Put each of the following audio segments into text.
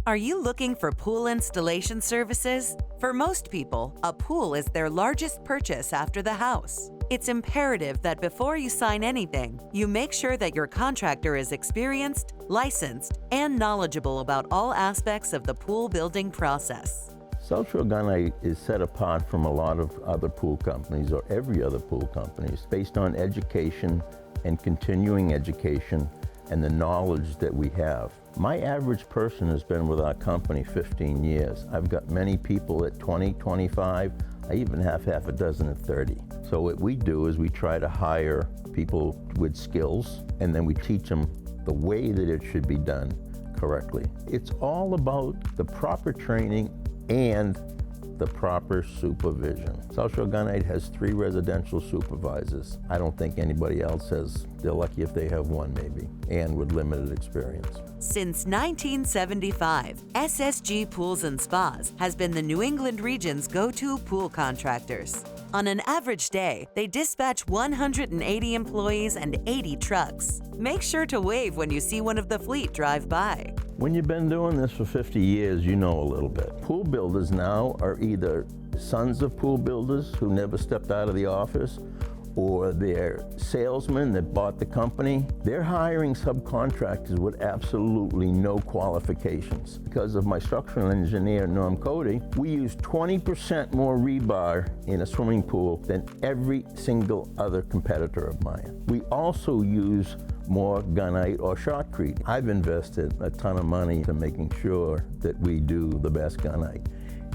Are you looking for pool installation services? For most people, a pool is their largest purchase after the house. It's imperative that before you sign anything, you make sure that your contractor is experienced, licensed, and knowledgeable about all aspects of the pool building process. Shore Gunite is set apart from a lot of other pool companies, or every other pool company, based on education and continuing education and the knowledge that we have. My average person has been with our company 15 years. I've got many people at 20, 25, I even have half a dozen at 30. So what we do is we try to hire people with skills, and then we teach them the way that it should be done correctly. It's all about the proper training and the proper supervision. Shore Gunite has 3 residential supervisors. I don't think anybody else has. They're lucky if they have 1 maybe, and with limited experience. Since 1975, SSG Pools and Spas has been the New England region's go-to pool contractors. On an average day, they dispatch 180 employees and 80 trucks. Make sure to wave when you see one of the fleet drive by. When you've been doing this for 50 years, you know a little bit. Pool builders now are either sons of pool builders who never stepped out of the office, or they're salesmen that bought the company. They're hiring subcontractors with absolutely no qualifications. Because of my structural engineer, Norm Cody, we use 20% more rebar in a swimming pool than every single other competitor of mine. We also use more gunite or shotcrete. I've invested a ton of money to making sure that we do the best gunite,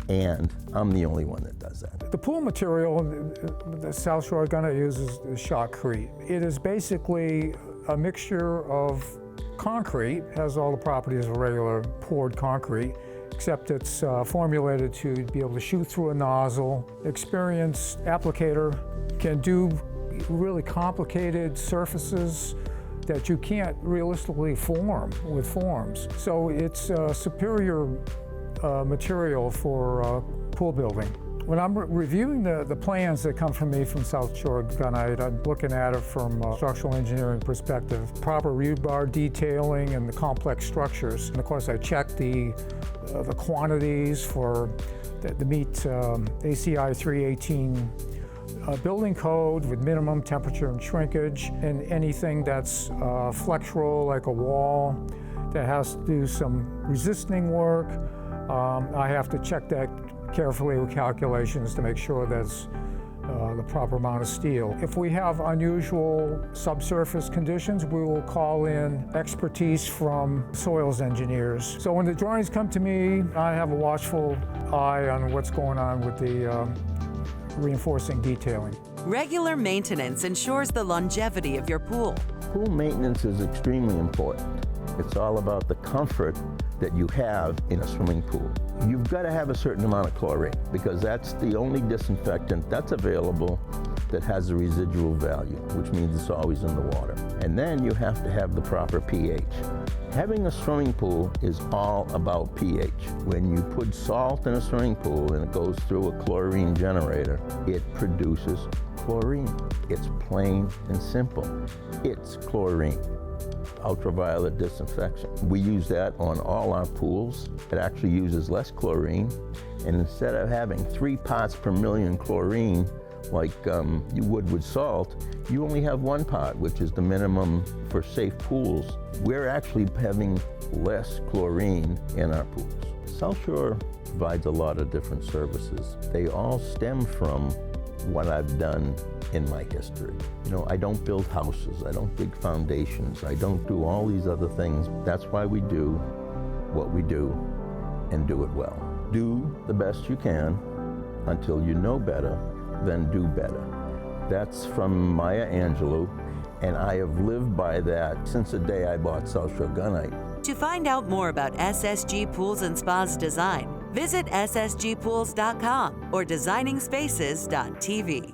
and I'm the only one that does that. The pool material that South Shore Gunite uses is shotcrete. It is basically a mixture of concrete, has all the properties of regular poured concrete, except it's formulated to be able to shoot through a nozzle. Experienced applicator can do really complicated surfaces that you can't realistically form with forms. So it's a superior material for pool building. When I'm reviewing the plans that come from me from South Shore Gunite, I'm looking at it from a structural engineering perspective. Proper rebar detailing and the complex structures. And of course I check the quantities for the meet ACI 318 building code with minimum temperature and shrinkage, and anything that's flexural, like a wall that has to do some resisting work. I have to check that carefully with calculations to make sure that's the proper amount of steel. If we have unusual subsurface conditions, we will call in expertise from soils engineers. So when the drawings come to me, I have a watchful eye on what's going on with the reinforcing detailing. Regular maintenance ensures the longevity of your pool. Pool maintenance is extremely important. It's all about the comfort that you have in a swimming pool. You've got to have a certain amount of chlorine, because that's the only disinfectant that's available that has a residual value, which means it's always in the water. And then you have to have the proper pH. Having a swimming pool is all about pH. When you put salt in a swimming pool and it goes through a chlorine generator, it produces chlorine. It's plain and simple. It's chlorine. Ultraviolet disinfection. We use that on all our pools. It actually uses less chlorine, and instead of having 3 parts per million chlorine like you would with salt, you only have 1 part, which is the minimum for safe pools. We're actually having less chlorine in our pools. South Shore provides a lot of different services. They all stem from what I've done in my history. You know, I don't build houses, I don't dig foundations, I don't do all these other things. That's why we do what we do and do it well. Do the best you can until you know better, then do better. That's from Maya Angelou, and I have lived by that since the day I bought South Shore Gunite. To find out more about SSG Pools and Spas design, visit ssgpools.com or designingspaces.tv.